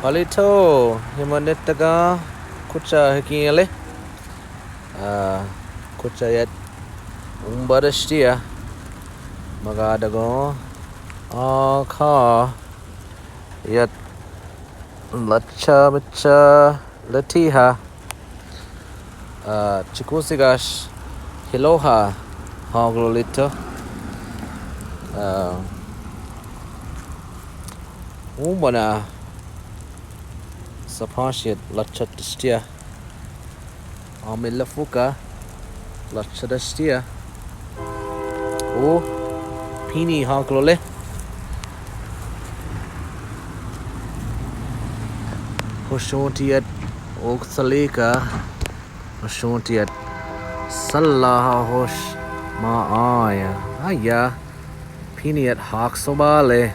Palito, himanetaga, kucha hikingale. Kucha yet umbadastia. Magadago. Ka yet lacha micha latiha. Chikusigash hiloha haglolito. Umbana sapashit lachatestia. Amilafuka lachatestia. Pini haglole. Hoshontiat Oxalika Hoshontiat Salah Hosh Maaya Aya Piniat Hawk Somale